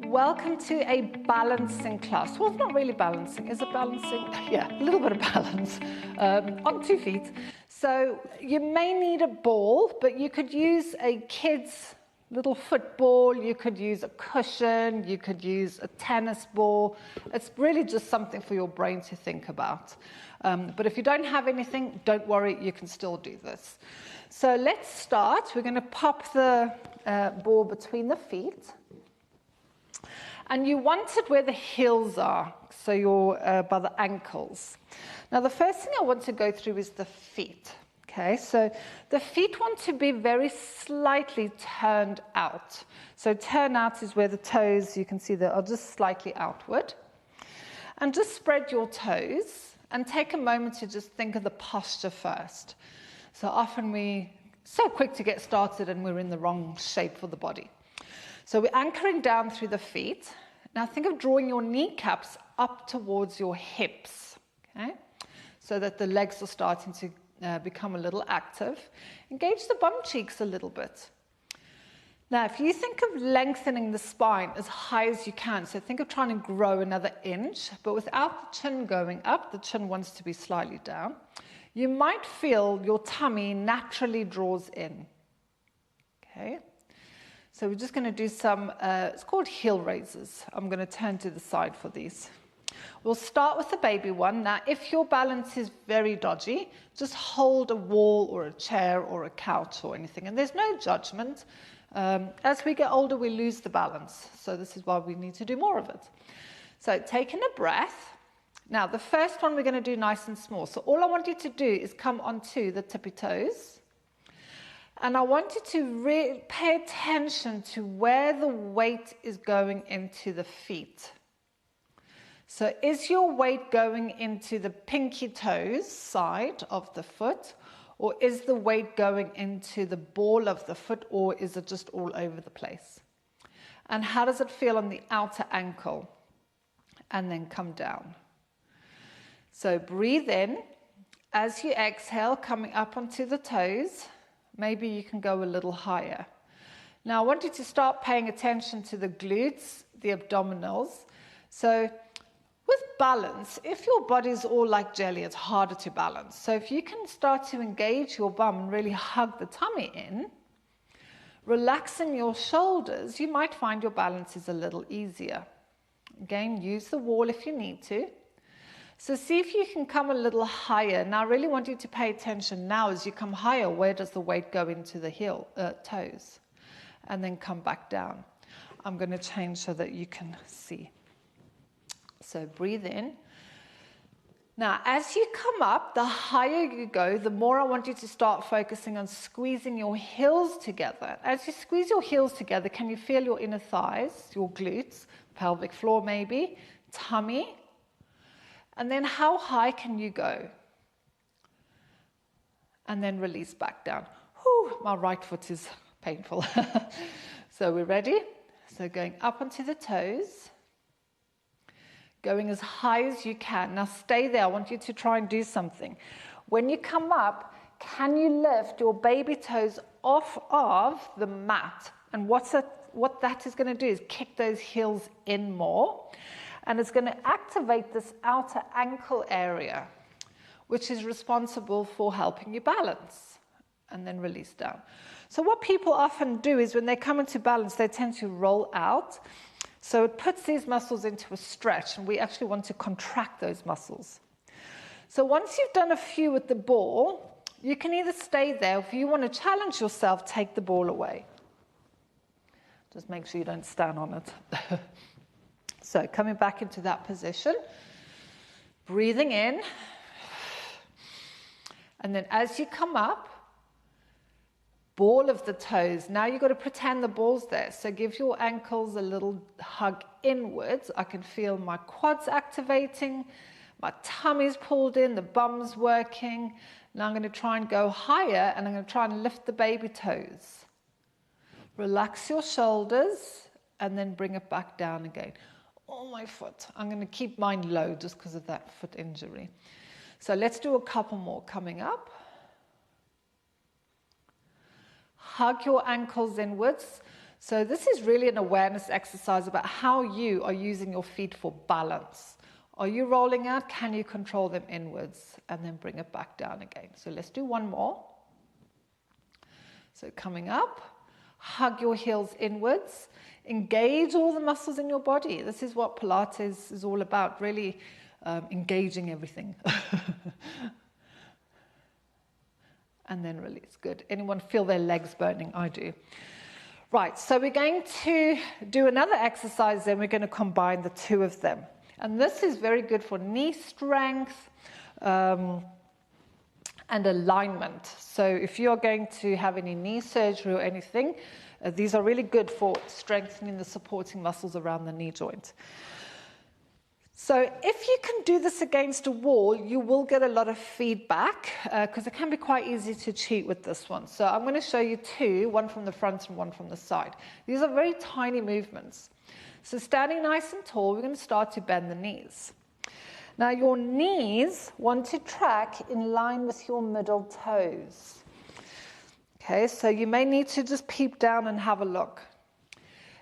Welcome to a balancing class. Well, it's not really balancing. Is it balancing? Yeah, a little bit of balance on 2 feet. So you may need a ball, but you could use a kid's little football. You could use a cushion. You could use a tennis ball. It's really just something for your brain to think about. But if you don't have anything, don't worry. You can still do this. So let's start. We're going to pop the ball between the feet. And you want it where the heels are, so you're by the ankles. Now, the first thing I want to go through is the feet. Okay, so the feet want to be very slightly turned out. So turn out is where the toes, you can see they are just slightly outward. And just spread your toes and take a moment to just think of the posture first. So often we're so quick to get started and we're in the wrong shape for the body. So we're anchoring down through the feet. Now think of drawing your kneecaps up towards your hips, okay? So that the legs are starting to become a little active. Engage the bum cheeks a little bit. Now if you think of lengthening the spine as high as you can, so think of trying to grow another inch, but without the chin going up, the chin wants to be slightly down, you might feel your tummy naturally draws in, okay? So we're just going to do some, it's called heel raises. I'm going to turn to the side for these. We'll start with the baby one. Now, if your balance is very dodgy, just hold a wall or a chair or a couch or anything. And there's no judgment. As we get older, we lose the balance. So this is why we need to do more of it. So taking a breath. Now, the first one we're going to do nice and small. So all I want you to do is come onto the tippy toes. And I want you to pay attention to where the weight is going into the feet. So is your weight going into the pinky toes side of the foot, or is the weight going into the ball of the foot, or is it just all over the place? And how does it feel on the outer ankle? And then come down. So breathe in. As you exhale, coming up onto the toes. Maybe you can go a little higher. Now I want you to start paying attention to the glutes, the abdominals. So with balance, if your body's all like jelly, it's harder to balance. So if you can start to engage your bum and really hug the tummy in, relaxing your shoulders, you might find your balance is a little easier. Again, use the wall if you need to. So see if you can come a little higher. Now I really want you to pay attention now as you come higher, where does the weight go into the toes? And then come back down. I'm going to change so that you can see. So breathe in. Now as you come up, the higher you go, the more I want you to start focusing on squeezing your heels together. As you squeeze your heels together, can you feel your inner thighs, your glutes, pelvic floor maybe, tummy? And then how high can you go? And then release back down. Whew, my right foot is painful. So we're ready? So going up onto the toes. Going as high as you can. Now stay there. I want you to try and do something. When you come up, can you lift your baby toes off of the mat? And what that is going to do is kick those heels in more. And it's going to activate this outer ankle area, which is responsible for helping you balance. And then release down. So what people often do is when they come into balance, they tend to roll out. So it puts these muscles into a stretch, and we actually want to contract those muscles. So once you've done a few with the ball, you can either stay there, or if you want to challenge yourself, take the ball away. Just make sure you don't stand on it. So coming back into that position, breathing in, and then as you come up, ball of the toes. Now you've got to pretend the ball's there. So give your ankles a little hug inwards. I can feel my quads activating, my tummy's pulled in, the bum's working. Now I'm going to try and go higher, and I'm going to try and lift the baby toes. Relax your shoulders, and then bring it back down again. Oh, my foot. I'm going to keep mine low just because of that foot injury. So let's do a couple more coming up. Hug your ankles inwards. So this is really an awareness exercise about how you are using your feet for balance. Are you rolling out? Can you control them inwards? And then bring it back down again. So let's do one more. So coming up, hug your heels inwards. Engage all the muscles in your body. This is what Pilates is all about, really engaging everything. And then release. Good. Anyone feel their legs burning? I do. Right, so we're going to do another exercise, then we're going to combine the two of them. And this is very good for knee strength and alignment. So if you're going to have any knee surgery or anything, these are really good for strengthening the supporting muscles around the knee joint. So if you can do this against a wall, you will get a lot of feedback because it can be quite easy to cheat with this one. So I'm going to show you two, one from the front and one from the side. These are very tiny movements. So standing nice and tall, we're going to start to bend the knees. Now your knees want to track in line with your middle toes. Okay, so you may need to just peep down and have a look.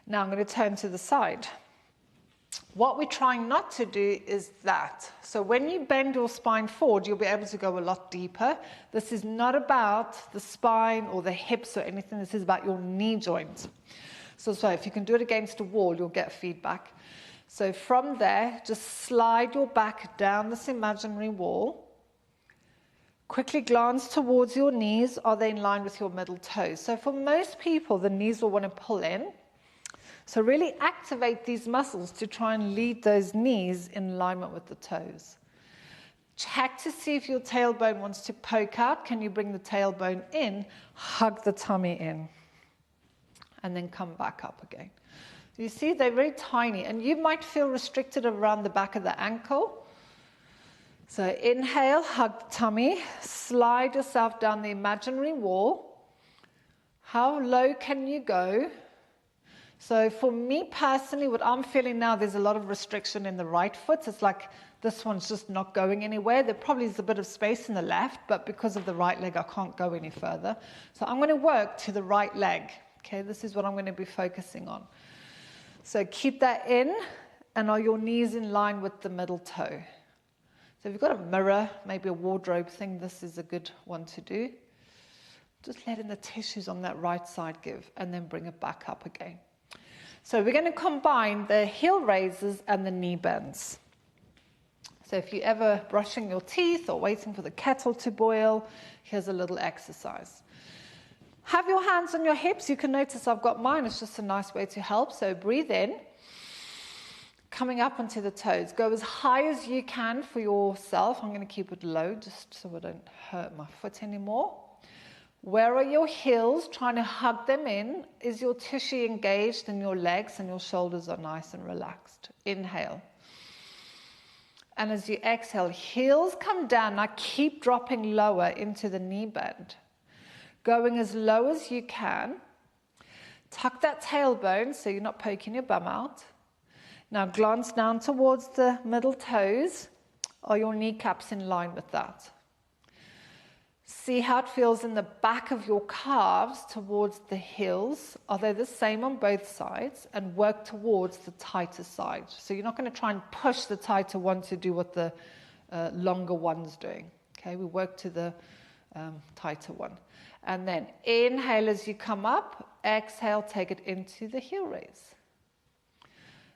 Now I'm going to turn to the side. What we're trying not to do is that. So when you bend your spine forward, you'll be able to go a lot deeper. This is not about the spine or the hips or anything. This is about your knee joint. So if you can do it against a wall, you'll get feedback. So from there, just slide your back down this imaginary wall. Quickly glance towards your knees. Are they in line with your middle toes? So for most people, the knees will want to pull in. So really activate these muscles to try and lead those knees in alignment with the toes. Check to see if your tailbone wants to poke out. Can you bring the tailbone in? Hug the tummy in. And then come back up again. You see, they're very tiny. And you might feel restricted around the back of the ankle. So inhale, hug the tummy. Slide yourself down the imaginary wall. How low can you go? So for me personally, what I'm feeling now, there's a lot of restriction in the right foot. It's like this one's just not going anywhere. There probably is a bit of space in the left, but because of the right leg, I can't go any further. So I'm going to work to the right leg. Okay, this is what I'm going to be focusing on. So keep that in, and are your knees in line with the middle toe? So if you've got a mirror, maybe a wardrobe thing, this is a good one to do. Just letting the tissues on that right side give, and then bring it back up again. So we're going to combine the heel raises and the knee bends. So if you're ever brushing your teeth or waiting for the kettle to boil, here's a little exercise. Have your hands on your hips. You can notice I've got mine. It's just a nice way to help. So breathe in, coming up onto the toes. Go as high as you can for yourself. I'm going to keep it low just so I don't hurt my foot anymore. Where are your heels? Trying to hug them in. Is your tissue engaged in your legs and your shoulders are nice and relaxed? Inhale. And as you exhale, heels come down. Now keep dropping lower into the knee bend. Going as low as you can. Tuck that tailbone so you're not poking your bum out. Now glance down towards the middle toes. Are your kneecaps in line with that? See how it feels in the back of your calves towards the heels. Are they the same on both sides? And work towards the tighter side. So you're not going to try and push the tighter one to do what the longer one's doing. Okay, we work to the tighter one. And then inhale as you come up. Exhale, take it into the heel raise.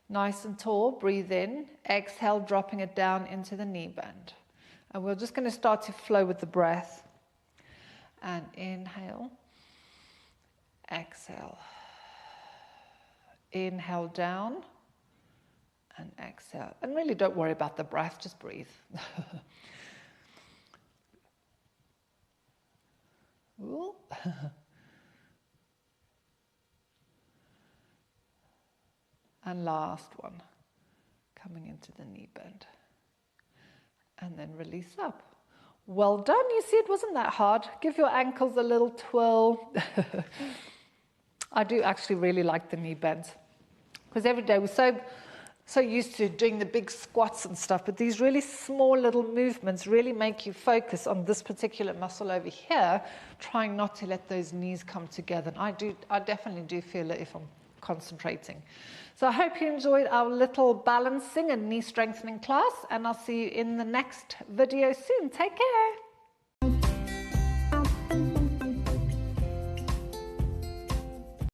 Nice and tall, breathe in. Exhale, dropping it down into the knee bend. And we're just going to start to flow with the breath. And inhale, exhale. Inhale down and exhale. And really don't worry about the breath, just breathe. And last one, coming into the knee bend. And then release up. Well done. You see, it wasn't that hard. Give your ankles a little twirl. I do actually really like the knee bends because every day we're so used to doing the big squats and stuff, but these really small little movements really make you focus on this particular muscle over here, trying not to let those knees come together. And I definitely do feel it if I'm concentrating. So I hope you enjoyed our little balancing and knee strengthening class, and I'll see you in the next video soon. Take care.